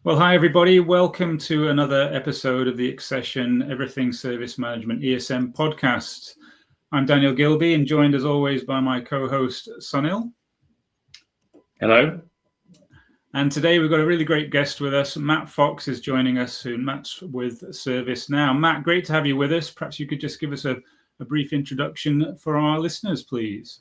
Well, hi everybody. Welcome to another episode of the Accession Everything Service Management ESM podcast. I'm Daniel Gilby and joined as always by my co-host Sunil. Hello. And today we've got a really great guest with us. Matt Fox is joining us, who Matt's with Servicenow. Matt, great to have you with us. Perhaps you could just give us a brief introduction for our listeners, please.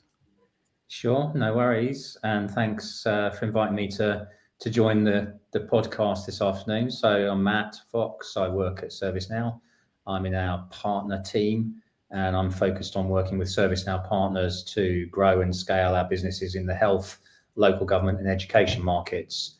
Sure, no worries. And thanks for inviting me to join the podcast this afternoon. So I'm Matt Fox. I work at Servicenow. I'm in our partner team, and I'm focused on working with Servicenow partners to grow and scale our businesses in the health, local government and education markets,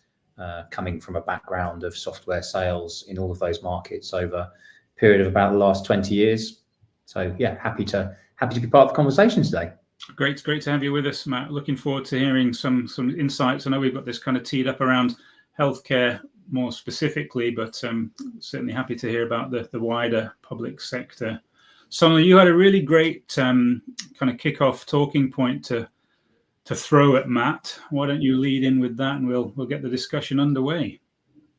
coming from a background of software sales in all of those markets over a period of about the last 20 years. So yeah, happy to be part of the conversation today. Great to have you with us, Matt. Looking forward to hearing some insights. I know we've got this kind of teed up around healthcare more specifically, but certainly happy to hear about the wider public sector. Sonal, you had a really great kind of kick-off talking point to throw at Matt. Why don't you lead in with that, and we'll get the discussion underway.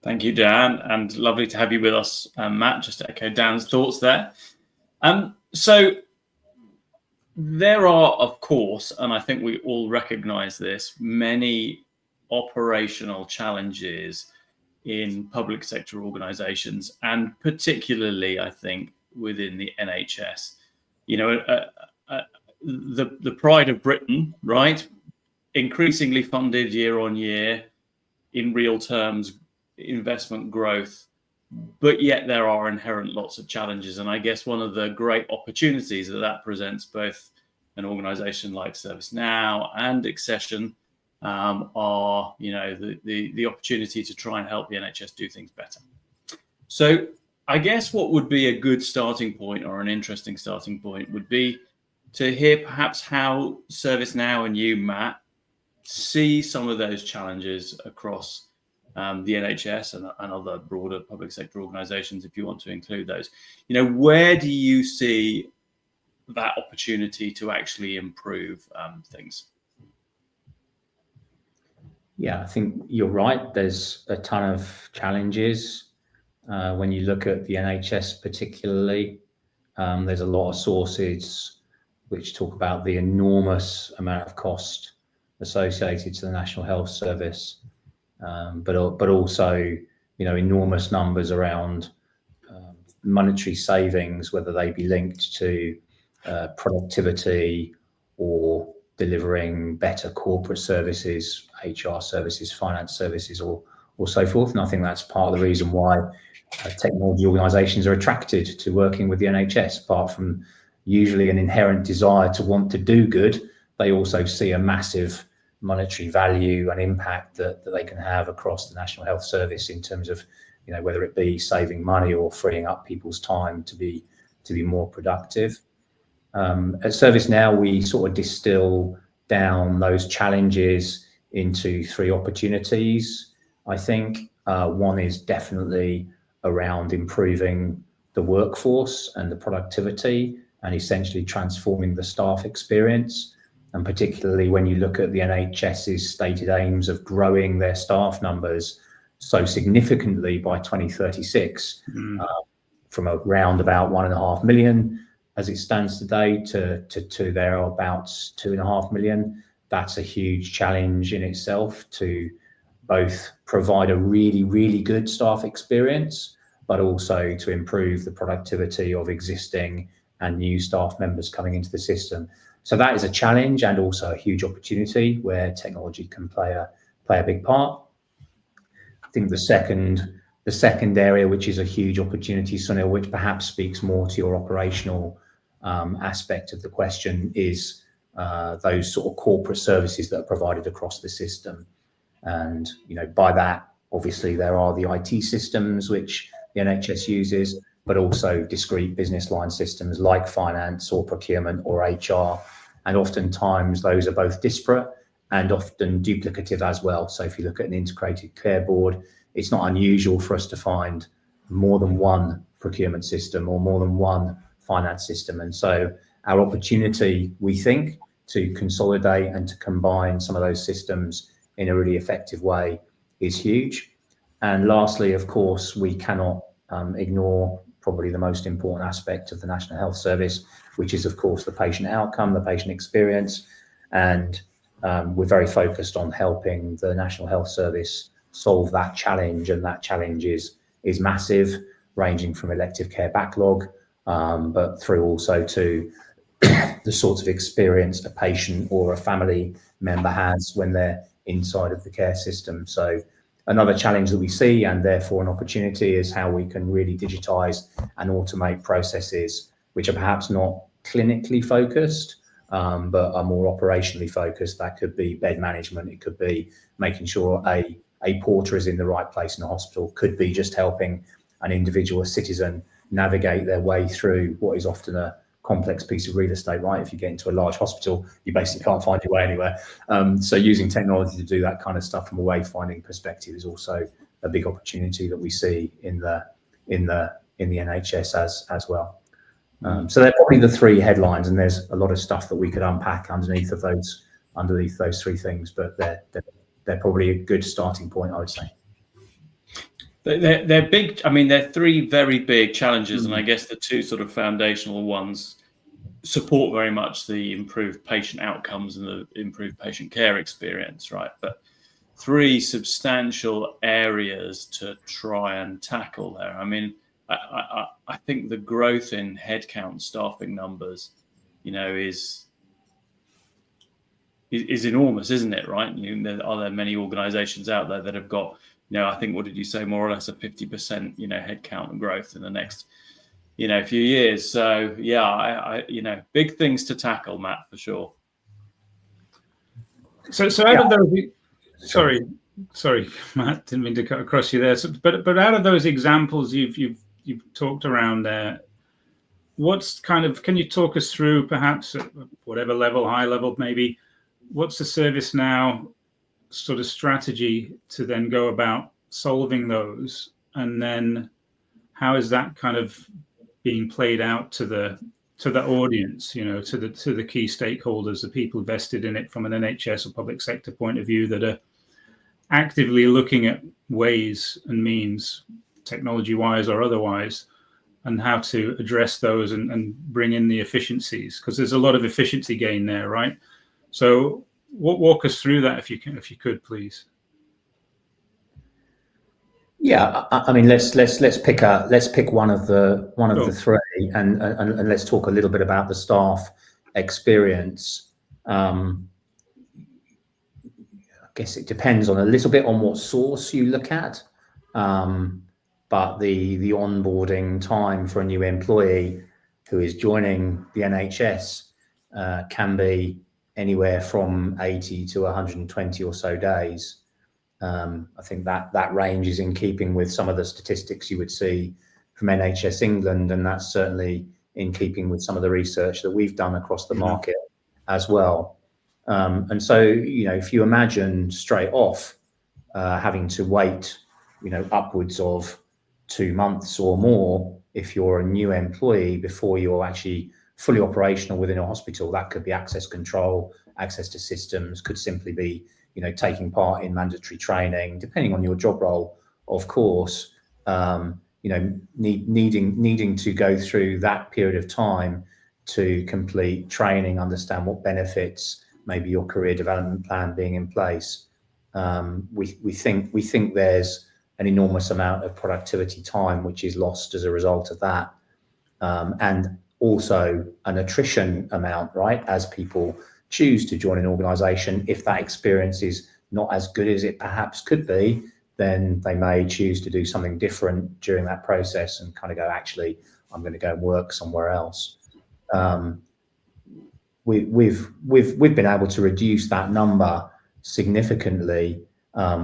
Thank you, Dan, and lovely to have you with us, Matt. Just to echo Dan's thoughts there. So there are, of course, and I think we all recognise this, many operational challenges in public sector organisations, and particularly, I think, within the NHS. You know, the pride of Britain, right? Increasingly funded year on year, in real terms, investment growth, but yet there are inherent lots of challenges. And I guess one of the great opportunities that presents both an organisation like Servicenow and Accession are, you know, the opportunity to try and help the NHS do things better. So I guess what would be a good starting point, or an interesting starting point, would be to hear perhaps how Servicenow and you, Matt, see some of those challenges across the NHS and other broader public sector organisations, if you want to include those. You know, where do you see that opportunity to actually improve things? Yeah, I think you're right. There's a ton of challenges. When you look at the NHS particularly, there's a lot of sources which talk about the enormous amount of cost associated to the National Health Service, but also, you know, enormous numbers around monetary savings, whether they be linked to productivity or delivering better corporate services, HR services, finance services, or so forth. And I think that's part of the reason why technology organisations are attracted to working with the NHS. Apart from usually an inherent desire to want to do good, they also see a massive monetary value and impact that they can have across the National Health Service in terms of, you know, whether it be saving money or freeing up people's time to be more productive. At Servicenow, we sort of distill down those challenges into three opportunities. I think one is definitely around improving the workforce and the productivity, and essentially transforming the staff experience. And particularly when you look at the NHS's stated aims of growing their staff numbers so significantly by 2036, from around about 1.5 million as it stands today to thereabouts 2.5 million. That's a huge challenge in itself, to both provide a really, really good staff experience, but also to improve the productivity of existing and new staff members coming into the system. So that is a challenge, and also a huge opportunity where technology can play a big part. I think the second area, which is a huge opportunity, Sunil, which perhaps speaks more to your operational aspect of the question, is those sort of corporate services that are provided across the system. And, you know, by that, obviously there are the IT systems which the NHS uses, but also discrete business line systems like finance or procurement or HR. And oftentimes those are both disparate and often duplicative as well. So if you look at an integrated care board, it's not unusual for us to find more than one procurement system or more than one finance system. And so our opportunity, we think, to consolidate and to combine some of those systems in a really effective way is huge. And lastly, of course, we cannot ignore probably the most important aspect of the National Health Service, which is, of course, the patient outcome, the patient experience. And we're very focused on helping the National Health Service solve that challenge. And that challenge is massive, ranging from elective care backlog, but through also to the sorts of experience a patient or a family member has when they're inside of the care system. So another challenge that we see, and therefore an opportunity, is how we can really digitize and automate processes which are perhaps not clinically focused, but are more operationally focused. That could be bed management. It could be making sure a porter is in the right place in the hospital. Could be just helping an individual, a citizen, navigate their way through what is often a complex piece of real estate, right? If you get into a large hospital, you basically can't find your way anywhere. So using technology to do that kind of stuff from a wayfinding perspective is also a big opportunity that we see in the NHS as well. So they're probably the three headlines, and there's a lot of stuff that we could unpack underneath those three things, but they're probably a good starting point, I would say. They're big. I mean, they're three very big challenges, and I guess the two sort of foundational ones support very much the improved patient outcomes and the improved patient care experience, right? But three substantial areas to try and tackle there. I mean, I think the growth in headcount staffing numbers, is enormous, isn't it? Right? Are there many organisations out there that have got, I think, what did you say, more or less a 50%, headcount growth in the next, few years. So yeah, I big things to tackle, Matt, for sure. So out of those, sorry, Matt, didn't mean to cut across you there. So, but out of those examples you've talked around there, what's can you talk us through, perhaps at whatever level, high level maybe, what's the Servicenow sort of strategy to then go about solving those, and then how is that kind of being played out to the audience, to the key stakeholders, the people vested in it from an NHS or public sector point of view, that are actively looking at ways and means, technology-wise or otherwise, and how to address those and bring in the efficiencies, because there's a lot of efficiency gain there, right? So walk us through that if you could, please. Yeah, I mean, let's pick one of the three, and let's talk a little bit about the staff experience. I guess it depends on a little bit on what source you look at, but the onboarding time for a new employee who is joining the NHS can be anywhere from 80 to 120 or so days. I think that range is in keeping with some of the statistics you would see from NHS England, and that's certainly in keeping with some of the research that we've done across the market as well. And so, if you imagine straight off having to wait, upwards of 2 months or more if you're a new employee before you're actually fully operational within a hospital, that could be access control, access to systems, could simply be taking part in mandatory training, depending on your job role, of course. Needing to go through that period of time to complete training, understand what benefits, maybe your career development plan being in place. We think there's an enormous amount of productivity time which is lost as a result of that, and also an attrition amount, right? As people choose to join an organisation, if that experience is not as good as it perhaps could be, then they may choose to do something different during that process and kind of go, actually, I'm going to go and work somewhere else. We've been able to reduce that number significantly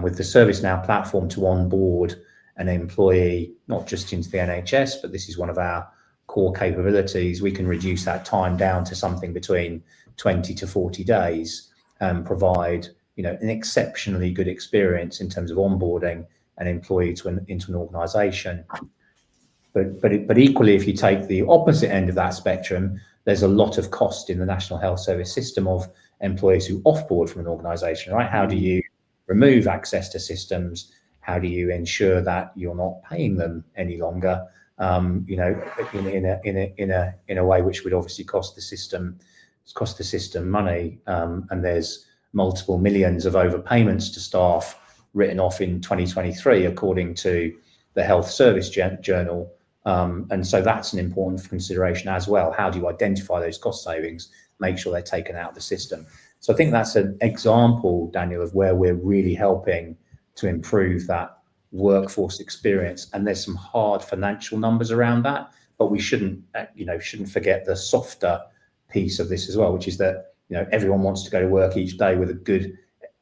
with the Servicenow platform to onboard an employee, not just into the NHS, but this is one of our core capabilities. We can reduce that time down to something between 20 to 40 days and provide an exceptionally good experience in terms of onboarding an employee into an organisation. But equally, if you take the opposite end of that spectrum, there's a lot of cost in the National Health Service system of employees who offboard from an organisation, right? How do you remove access to systems? How do you ensure that you're not paying them any longer, you know, in a way which would obviously cost the system money, and there's multiple millions of overpayments to staff written off in 2023, according to the Health Service Journal. And so that's an important consideration as well. How do you identify those cost savings, make sure they're taken out of the system? So I think that's an example, Daniel, of where we're really helping to improve that workforce experience. And there's some hard financial numbers around that, but we shouldn't forget the softer piece of this as well, which is that, you know, everyone wants to go to work each day with a good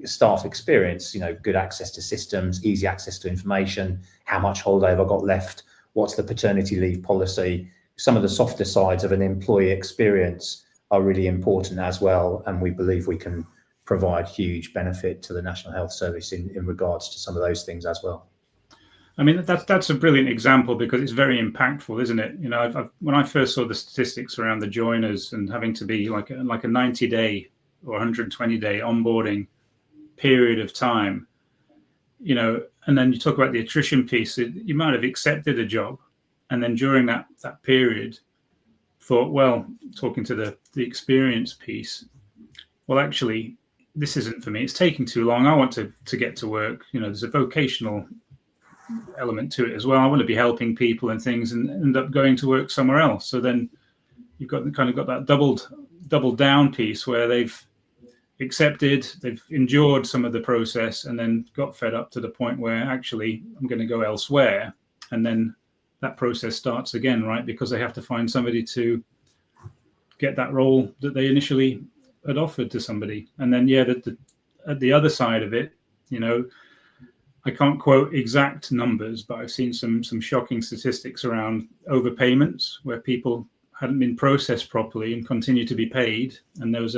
staff experience, you know, good access to systems, easy access to information, how much holiday have I got left, what's the paternity leave policy. Some of the softer sides of an employee experience are really important as well, and we believe we can provide huge benefit to the National Health Service in regards to some of those things as well. I mean, that's a brilliant example, because it's very impactful, isn't it? You know, when I first saw the statistics around the joiners and having to be like a 90-day or 120-day onboarding period of time, you know, and then you talk about the attrition piece. You might have accepted a job, and then during that period thought, well, talking to the experience piece, well, actually, this isn't for me. It's taking too long. I want to get to work. You know, there's a vocational element to it as well. I want to be helping people and things, and end up going to work somewhere else. So then you've got that double down piece where they've accepted, they've endured some of the process, and then got fed up to the point where actually I'm going to go elsewhere, and then that process starts again, right? Because they have to find somebody to get that role that they initially had offered to somebody. And then at the other side of it, you know, I can't quote exact numbers, but I've seen some shocking statistics around overpayments where people hadn't been processed properly and continue to be paid, and there was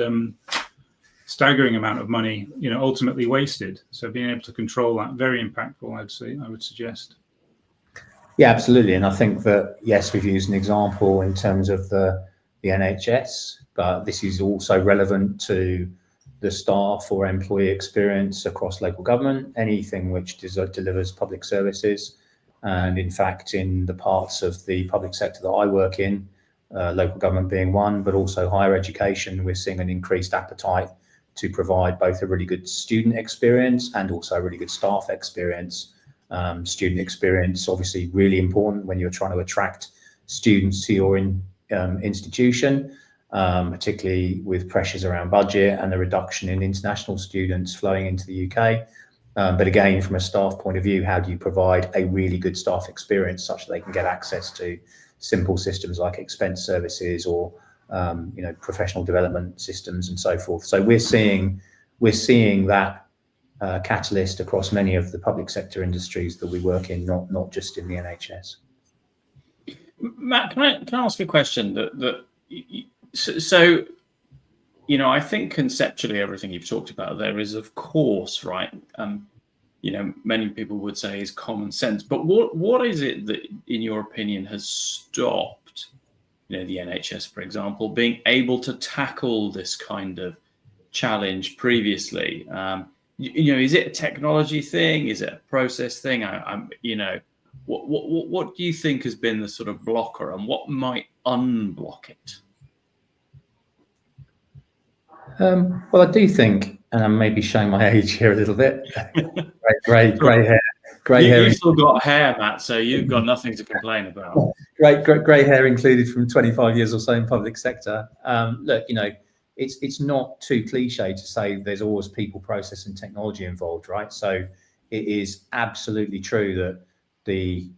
staggering amount of money, you know, ultimately wasted. So being able to control that, very impactful, I would suggest. Yeah, absolutely. And I think that, yes, we've used an example in terms of the NHS, but this is also relevant to the staff or employee experience across local government, anything which delivers public services. And in fact, in the parts of the public sector that I work in, local government being one, but also higher education, we're seeing an increased appetite to provide both a really good student experience and also a really good staff experience. Student experience, obviously really important when you're trying to attract students to your institution, particularly with pressures around budget and the reduction in international students flowing into the UK. But again, from a staff point of view, how do you provide a really good staff experience such that they can get access to simple systems like expense services or professional development systems and so forth. So we're seeing that catalyst across many of the public sector industries that we work in, not just in the NHS. Matt, can I ask you a question? So, you know, I think conceptually everything you've talked about there is, of course, right. Many people would say is common sense. But what is it that, in your opinion, has stopped, the NHS, for example, being able to tackle this kind of challenge previously? Is it a technology thing? Is it a process thing? What do you think has been the sort of blocker, and what might unblock it? Well, I do think, and I may be showing my age here a little bit. Grey hair. You've still got hair, Matt, so you've got nothing to complain about. Grey hair included from 25 years or so in public sector. Look, it's not too cliche to say there's always people, process, and technology involved, right? So it is absolutely true that the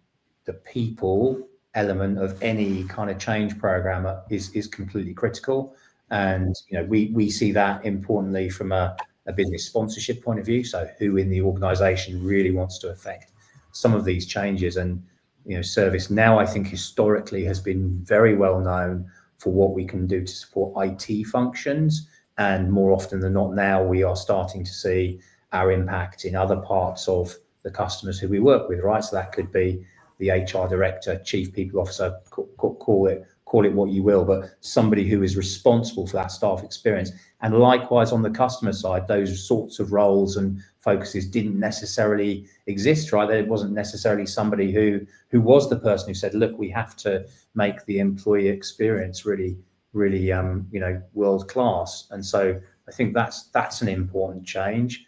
people element of any kind of change program is completely critical. And we see that importantly from a business sponsorship point of view. So who in the organisation really wants to affect some of these changes? And Servicenow, I think historically has been very well known for what we can do to support IT functions, and more often than not now we are starting to see our impact in other parts of the customers who we work with, right? So that could be the HR director, chief people officer, call call it what you will, but somebody who is responsible for that staff experience. And likewise on the customer side, those sorts of roles and focuses didn't necessarily exist, right? There wasn't necessarily somebody who was the person who said, look, we have to make the employee experience really world class. And so I think that's an important change.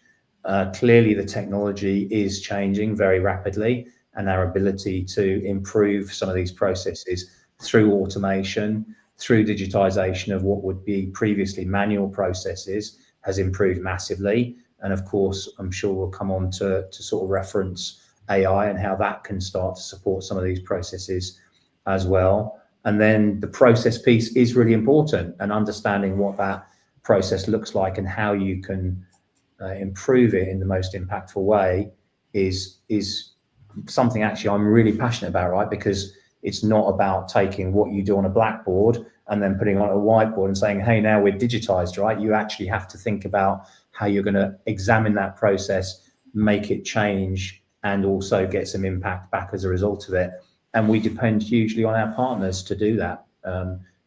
Clearly the technology is changing very rapidly, and our ability to improve some of these processes through automation, through digitization of what would be previously manual processes has improved massively. And of course, I'm sure we'll come on to sort of reference AI and how that can start to support some of these processes as well. And then the process piece is really important, and understanding what that process looks like and how you can improve it in the most impactful way is something actually I'm really passionate about, right? Because it's not about taking what you do on a blackboard and then putting it on a whiteboard and saying, hey, now we're digitized, right? You actually have to think about how you're going to examine that process, make it change, and also get some impact back as a result of it. And we depend hugely on our partners to do that.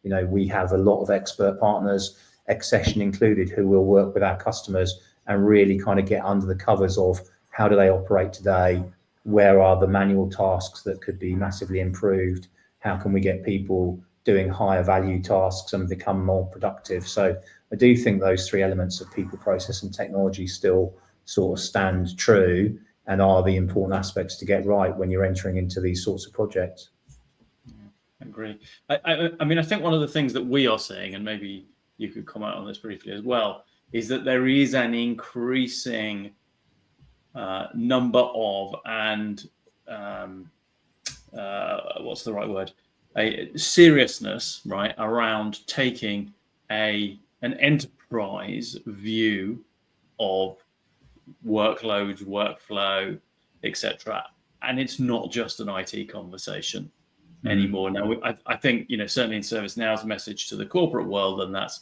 We have a lot of expert partners, Accession included, who will work with our customers and really kind of get under the covers of how do they operate today, where are the manual tasks that could be massively improved, how can we get people doing higher value tasks and become more productive. So I do think those three elements of people, process and technology still sort of stand true and are the important aspects to get right when you're entering into these sorts of projects. I agree. I mean, I think one of the things that we are seeing, and maybe you could comment on this briefly as well, is that there is an increasing number of, and what's the right word? A seriousness, right, around taking an enterprise view of workloads, workflow, etc. And it's not just an IT conversation anymore. Now, I think, certainly in ServiceNow's message to the corporate world, and that's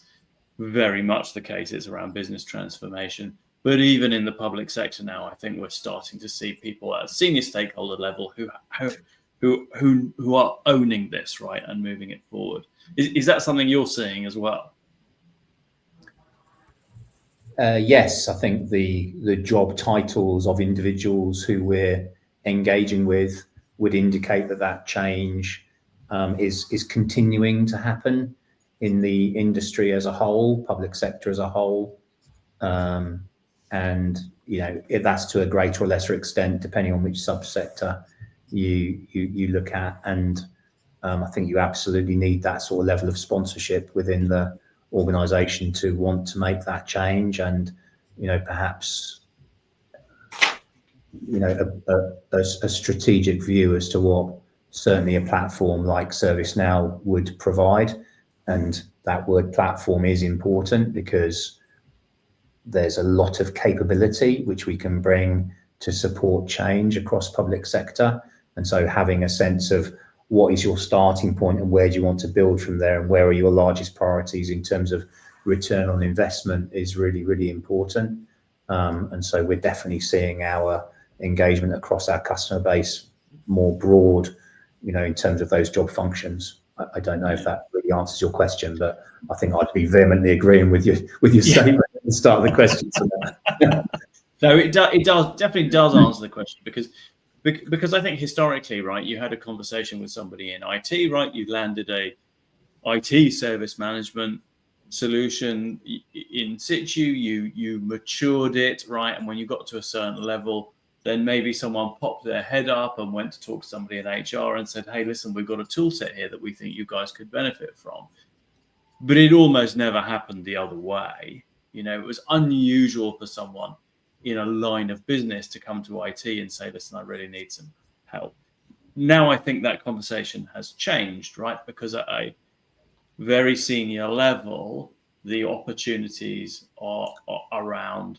very much the case, it's around business transformation. But even in the public sector now, I think we're starting to see people at a senior stakeholder level who are owning this, right, and moving it forward. Is that something you're seeing as well? Yes, I think the job titles of individuals who we're engaging with would indicate that change is continuing to happen in the industry as a whole, public sector as a whole. And that's to a greater or lesser extent, depending on which subsector you look at. And I think you absolutely need that sort of level of sponsorship within the organization to want to make that change. And perhaps a strategic view as to what certainly a platform like ServiceNow would provide. And that word platform is important because there's a lot of capability which we can bring to support change across public sector. And so having a sense of what is your starting point and where do you want to build from there, and where are your largest priorities in terms of return on investment is really, really important. And so we're definitely seeing our engagement across our customer base more broad, in terms of those job functions. I don't know if that really answers your question, but I think I'd be vehemently agreeing with your statement at the start of the question. No, it definitely does answer the question, because I think historically, right, you had a conversation with somebody in IT, right? You landed a IT service management solution in situ, you matured it, right? And when you got to a certain level, then maybe someone popped their head up and went to talk to somebody in HR and said, hey, listen, we've got a tool set here that we think you guys could benefit from. But it almost never happened the other way. It was unusual for someone in a line of business to come to IT and say, listen, I really need some help. Now I think that conversation has changed, right? Because at a very senior level, the opportunities are around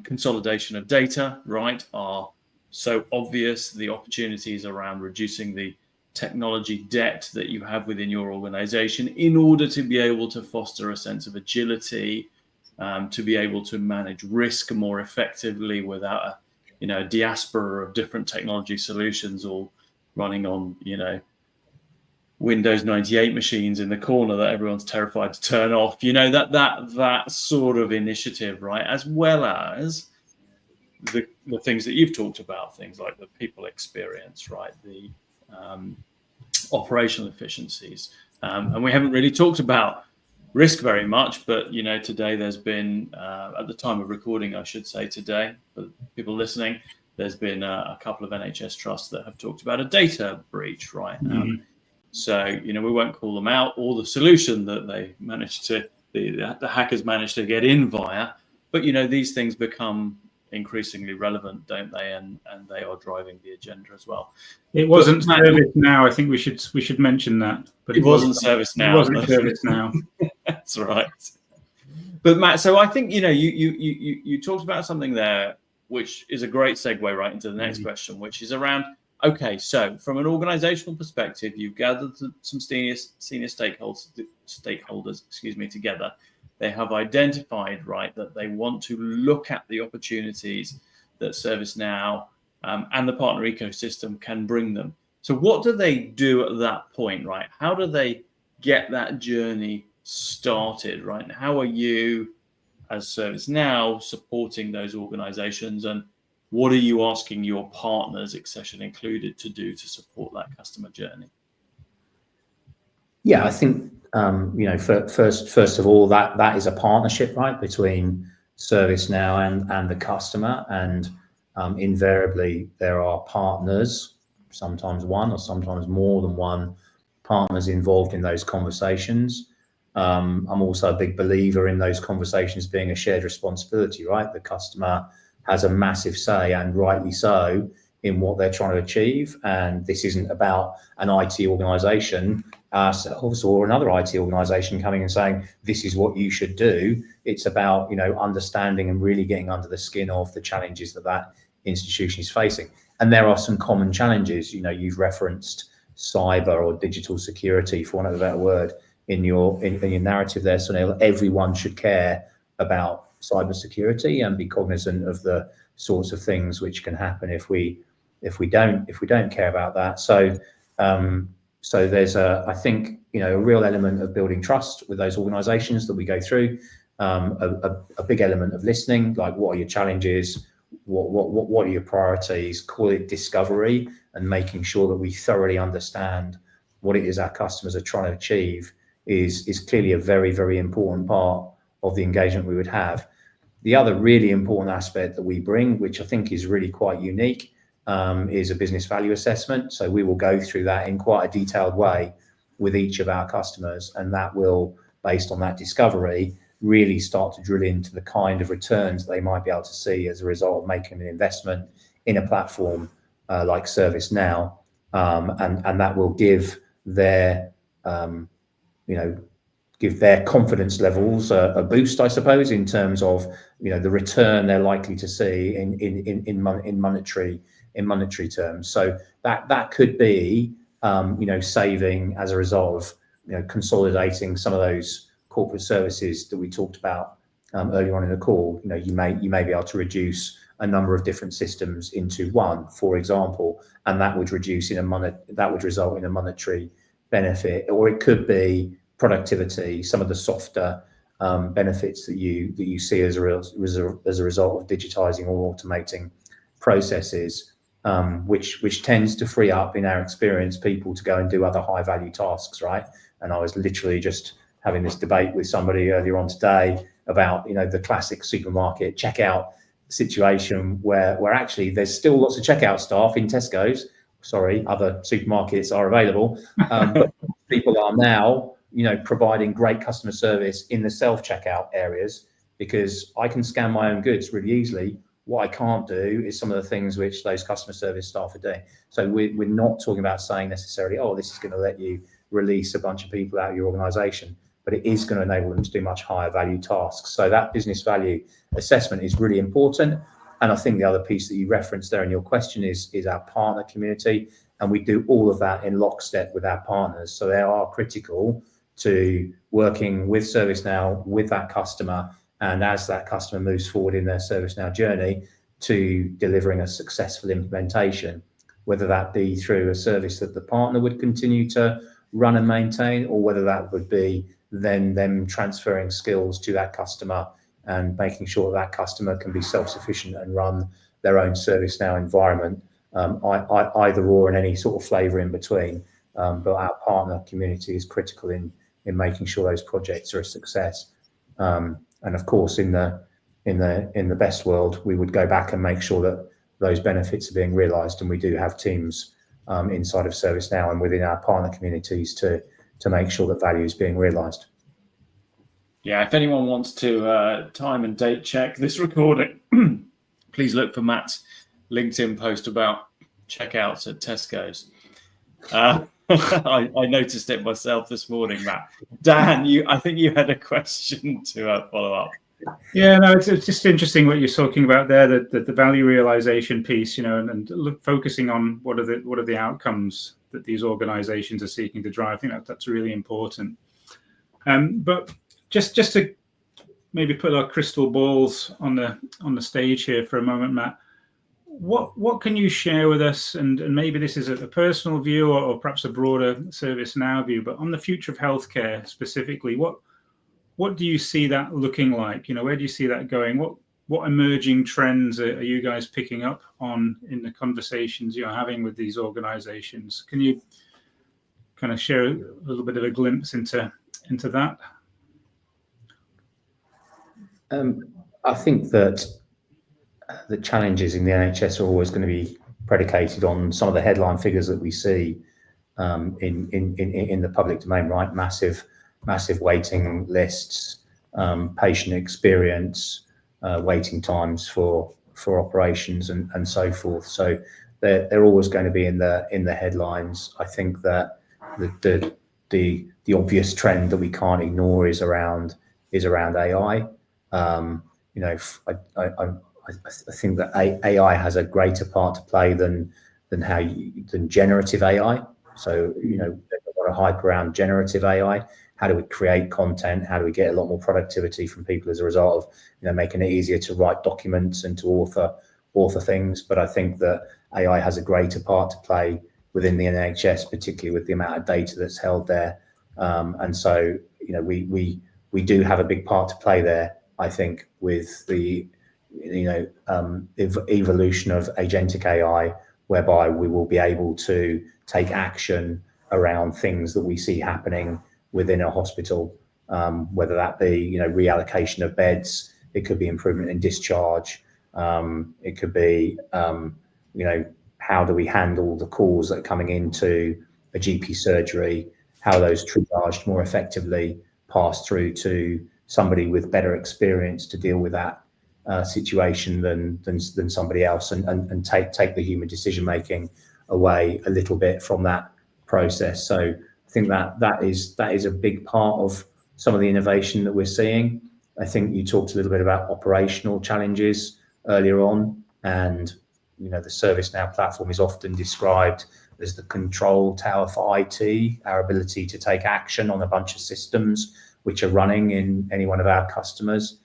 consolidation of data, right, are so obvious. The opportunities around reducing the technology debt that you have within your organization in order to be able to foster a sense of agility, to be able to manage risk more effectively without a diaspora of different technology solutions all running on Windows 98 machines in the corner that everyone's terrified to turn off. You know, that sort of initiative, right? As well as the things that you've talked about, things like the people experience, right? The operational efficiencies. And we haven't really talked about risk very much, but, you know, today there's been, at the time of recording, I should say today, for people listening, there's been a couple of NHS trusts that have talked about a data breach, right? So, you know, we won't call them out or the solution that they managed to, the hackers managed to get in via, but, you know, these things become increasingly relevant, don't they? And they are driving the agenda as well. It wasn't Servicenow. I think we should mention that. But it wasn't Servicenow. It wasn't Servicenow. That's right. But Matt, so I think, you know, you talked about something there, which is a great segue right into the next question, which is around, okay, so from an organizational perspective, you've gathered some senior stakeholders, together. They have identified, right, that they want to look at the opportunities that ServiceNow and the partner ecosystem can bring them. So what do they do at that point, right? How do they get that journey started, right? And how are you, as ServiceNow, supporting those organizations? And what are you asking your partners, Accession included, to do to support that customer journey? Yeah, I think, you know, first of all, that is a partnership, right, between ServiceNow and the customer. And invariably, there are partners, sometimes one or sometimes more than one partners involved in those conversations. I'm also a big believer in those conversations being a shared responsibility, right? The customer has a massive say, and rightly so, in what they're trying to achieve. And this isn't about an IT organization or another IT organization coming and saying, this is what you should do. It's about, you know, understanding and really getting under the skin of the challenges that institution is facing. And there are some common challenges. You know, you've referenced cyber or digital security, for want of a better word, in your narrative there. So everyone should care about cybersecurity and be cognizant of the sorts of things which can happen if we don't care about that. So there's I think, you know, a real element of building trust with those organizations that we go through, a big element of listening, like what are your challenges, what are your priorities, call it discovery, and making sure that we thoroughly understand what it is our customers are trying to achieve is clearly a very, very important part of the engagement we would have. The other really important aspect that we bring, which I think is really quite unique, is a business value assessment. So we will go through that in quite a detailed way with each of our customers, and that will, based on that discovery, really start to drill into the kind of returns they might be able to see as a result of making an investment in a platform like ServiceNow, and that will give their give their confidence levels a boost, I suppose, in terms of, you know, the return they're likely to see in monetary terms. So that could be, you know, saving as a result of, you know, consolidating some of those corporate services that we talked about earlier on in the call. You know, you may be able to reduce a number of different systems into one, for example, and that would result in a monetary benefit. Or it could be productivity, some of the softer benefits that you see as a result of digitizing or automating processes, which tends to free up, in our experience, people to go and do other high value tasks, right? And I was literally just having this debate with somebody earlier on today about, you know, the classic supermarket checkout situation where actually there's still lots of checkout staff in Tesco's. Sorry, other supermarkets are available, but people are now, you know, providing great customer service in the self-checkout areas, because I can scan my own goods really easily. What I can't do is some of the things which those customer service staff are doing. So we're not talking about saying necessarily, oh, this is going to let you release a bunch of people out of your organization, but it is going to enable them to do much higher value tasks. So that business value assessment is really important. And I think the other piece that you referenced there in your question is our partner community. And we do all of that in lockstep with our partners. So they are critical to working with ServiceNow, with that customer, and as that customer moves forward in their ServiceNow journey, to delivering a successful implementation, whether that be through a service that the partner would continue to run and maintain, or whether that would be then them transferring skills to that customer and making sure that customer can be self-sufficient and run their own Servicenow environment, either or, and any sort of flavour in between. But our partner community is critical in making sure those projects are a success. And of course, in the best world, we would go back and make sure that those benefits are being realised, and we do have teams inside of Servicenow and within our partner communities to make sure that value is being realised. Yeah, if anyone wants to time and date check this recording, please look for Matt's LinkedIn post about checkouts at Tesco's. I noticed it myself this morning, Matt. Dan, I think you had a question to follow up. Yeah, no, it's just interesting what you're talking about there, the value realization piece, and focusing on what are the outcomes that these organizations are seeking to drive. I think that's really important. But just to maybe put our crystal balls on the stage here for a moment, Matt, what can you share with us? And maybe this is a personal view or perhaps a broader Servicenow view, but on the future of healthcare specifically, what do you see that looking like? Where do you see that going? What emerging trends are you guys picking up on in the conversations you're having with these organizations? Can you kind of share a little bit of a glimpse into that? I think that the challenges in the NHS are always going to be predicated on some of the headline figures that we see in the public domain, right? Massive waiting lists, patient experience, waiting times for operations, and so forth. So they're always going to be in the headlines. I think that the obvious trend that we can't ignore is around AI. I think that AI has a greater part to play than generative AI. So there's a lot of hype around generative AI. How do we create content? How do we get a lot more productivity from people as a result of making it easier to write documents and to author things? But I think that AI has a greater part to play within the NHS, particularly with the amount of data that's held there. And so we do have a big part to play there, I think, with the evolution of agentic AI, whereby we will be able to take action around things that we see happening within a hospital, whether that be reallocation of beds, it could be improvement in discharge, it could be how do we handle the calls that are coming into a GP surgery, how those triaged more effectively pass through to somebody with better experience to deal with that situation than somebody else, and take the human decision making away a little bit from that process. So I think that is a big part of some of the innovation that we're seeing. I think you talked a little bit about operational challenges earlier on, and the Servicenow platform is often described as the control tower for IT, our ability to take action on a bunch of systems which are running in any one of our customers.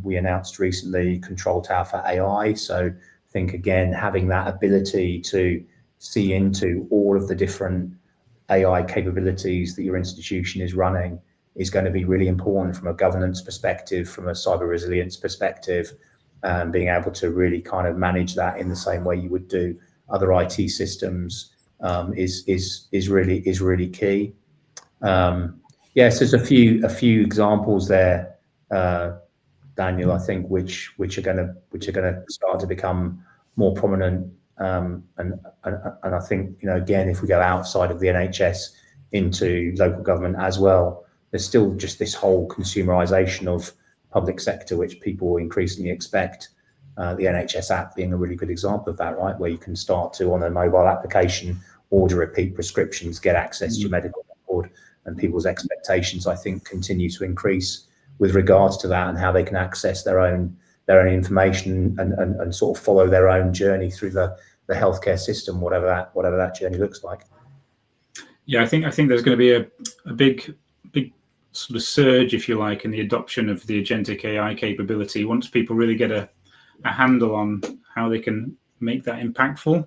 We announced recently Control Tower for AI. So I think, again, having that ability to see into all of the different AI capabilities that your institution is running is going to be really important from a governance perspective, from a cyber resilience perspective, and being able to really kind of manage that in the same way you would do other IT systems is really key. Yes, there's a few examples there, Daniel, I think, which are going to start to become more prominent. And I think again, if we go outside of the NHS into local government as well, there's still just this whole consumerization of public sector, which people increasingly expect. The NHS app being a really good example of that, right? Where you can start to, on a mobile application, order repeat prescriptions, get access to your medical record, and people's expectations, I think, continue to increase with regards to that and how they can access their own information and sort of follow their own journey through the healthcare system, whatever that journey looks like. Yeah, I think there's going to be a big sort of surge, if you like, in the adoption of the agentic AI capability once people really get a handle on how they can make that impactful.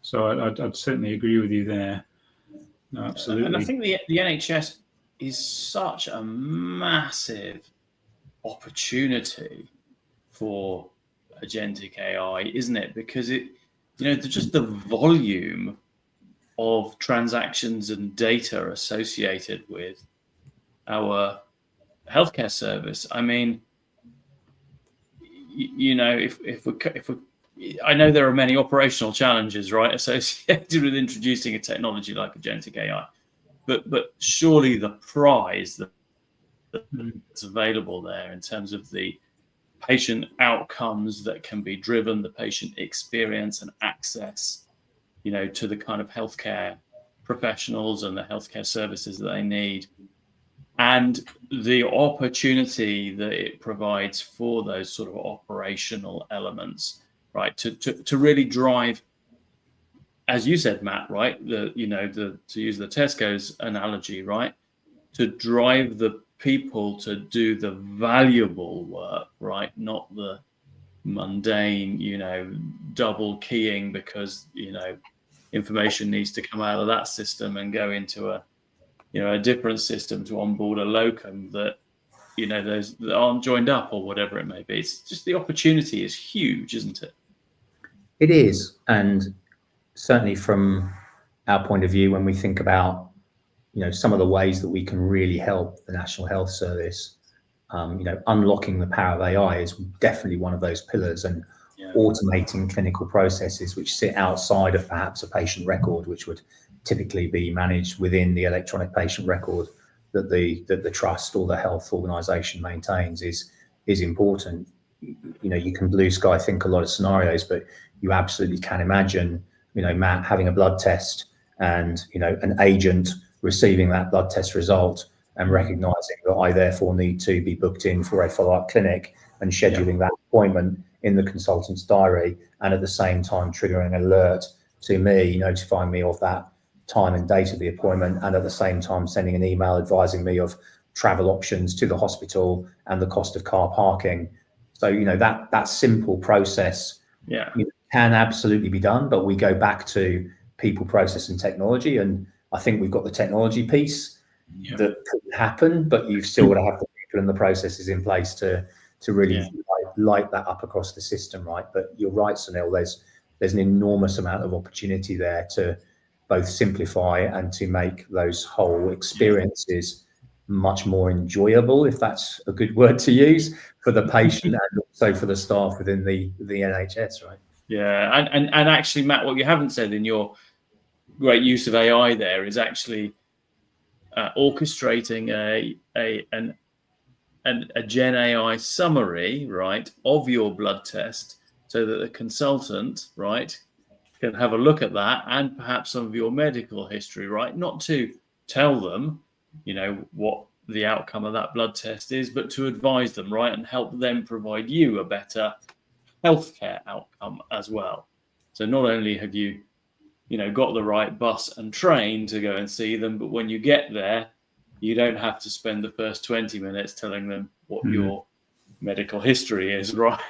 So I'd certainly agree with you there. No, absolutely. And I think the NHS is such a massive opportunity for agentic AI, isn't it? Because just the volume of transactions and data associated with our healthcare service. I mean, if we, I know there are many operational challenges, right, associated with introducing a technology like agentic AI, but surely the prize that's available there in terms of the patient outcomes that can be driven, the patient experience and access, to the kind of healthcare professionals and the healthcare services that they need, and the opportunity that it provides for those sort of operational elements, right, to really drive, as you said, Matt, right, to use the Tesco's analogy, right, to drive the people to do the valuable work, right, not the mundane, double keying because information needs to come out of that system and go into a different system to onboard a locum that those that aren't joined up or whatever it may be. It's just, the opportunity is huge, isn't it? It is, and certainly from our point of view, when we think about some of the ways that we can really help the National Health Service, unlocking the power of AI is definitely one of those pillars, and automating clinical processes which sit outside of perhaps a patient record, which would typically be managed within the electronic patient record that the trust or the health organisation maintains is important. You can blue sky think a lot of scenarios, but you absolutely can imagine, Matt, having a blood test and an agent receiving that blood test result and recognising that I therefore need to be booked in for a follow-up clinic and scheduling that appointment in the consultant's diary, and at the same time triggering an alert to me, notifying me of that time and date of the appointment, and at the same time sending an email advising me of travel options to the hospital and the cost of car parking. So that simple process can absolutely be done, but we go back to people, process and technology, and I think we've got the technology piece that could happen, but you've still got to have the people and the processes in place to really light that up across the system, right? But you're right, Sunil, there's an enormous amount of opportunity there to both simplify and to make those whole experiences much more enjoyable, if that's a good word to use, for the patient and also for the staff within the NHS, right? Yeah, and actually, Matt, what you haven't said in your great use of AI there is actually orchestrating a Gen AI summary, right, of your blood test, so that the consultant, right, can have a look at that and perhaps some of your medical history, right, not to tell them, what the outcome of that blood test is, but to advise them, right, and help them provide you a better healthcare outcome as well. So not only have you got the right bus and train to go and see them, but when you get there, you don't have to spend the first 20 minutes telling them what your medical history is, right?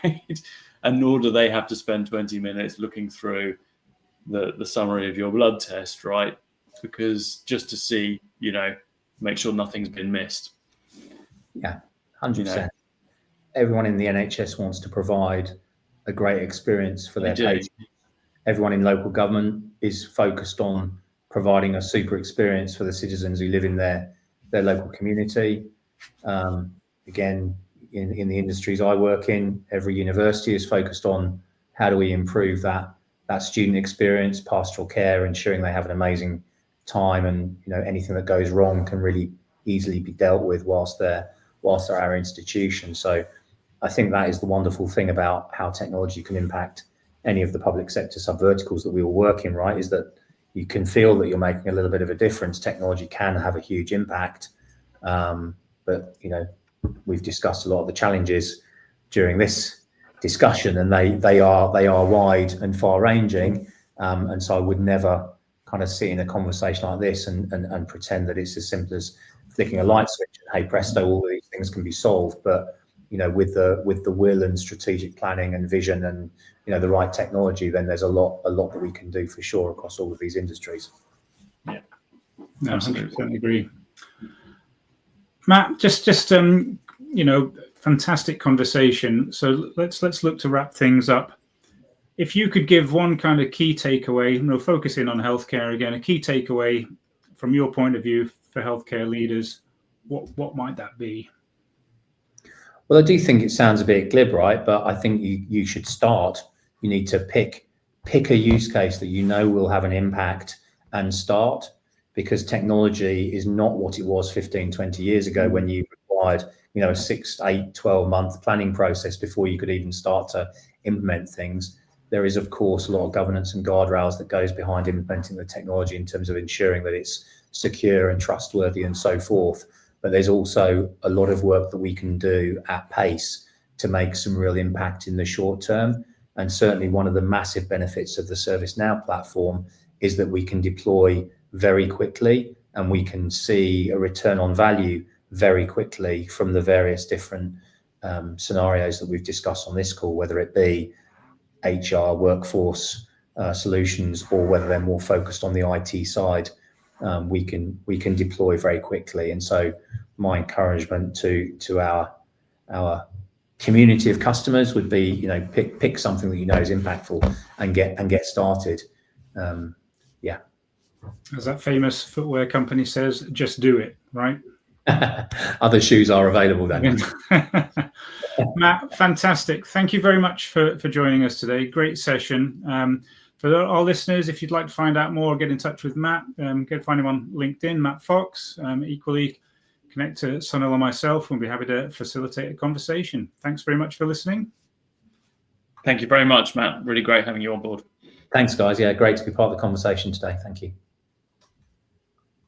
And nor do they have to spend 20 minutes looking through the summary of your blood test, right? Because just to see, make sure nothing's been missed. Yeah, 100%. Everyone in the NHS wants to provide a great experience for their patients. Everyone in local government is focused on providing a super experience for the citizens who live in their local community. Again, in the industries I work in, every university is focused on how do we improve that student experience, pastoral care, ensuring they have an amazing time, and anything that goes wrong can really easily be dealt with whilst they're our institution. So I think that is the wonderful thing about how technology can impact any of the public sector subverticals that we all work in, right, is that you can feel that you're making a little bit of a difference. Technology can have a huge impact, but we've discussed a lot of the challenges during this discussion, and they are wide and far-ranging, and so I would never kind of sit in a conversation like this and pretend that it's as simple as flicking a light switch and hey presto, all of these things can be solved. But with the will and strategic planning and vision and the right technology, then there's a lot that we can do for sure across all of these industries. Yeah, No, Absolutely. 100% agree. Matt, just you know, fantastic conversation. So let's look to wrap things up. If you could give one kind of key takeaway, you know, focusing on healthcare again, a key takeaway from your point of view for healthcare leaders, what might that be? Well, I do think it sounds a bit glib, right? But I think you should start. You need to pick a use case that you know will have an impact and start, because technology is not what it was 15, 20 years ago when you required, you know, a 6, 8, 12-month planning process before you could even start to implement things. There is, of course, a lot of governance and guardrails that goes behind implementing the technology in terms of ensuring that it's secure and trustworthy and so forth. But there's also a lot of work that we can do at pace to make some real impact in the short term. And certainly one of the massive benefits of the Servicenow platform is that we can deploy very quickly and we can see a return on value very quickly from the various different scenarios that we've discussed on this call, whether it be HR, workforce solutions, or whether they're more focused on the IT side. We can deploy very quickly. And so my encouragement to our community of customers would be, you know, pick something that you know is impactful and get started. Yeah. As that famous footwear company says, just do it, right? Other shoes are available then. Matt, fantastic. Thank you very much for joining us today. Great session. For our listeners, if you'd like to find out more, get in touch with Matt. Go find him on LinkedIn, Matt Fox. Equally, connect to Sunil or myself. We'll be happy to facilitate a conversation. Thanks very much for listening. Thank you very much, Matt. Really great having you on board. Thanks, guys. Yeah, great to be part of the conversation today. Thank you.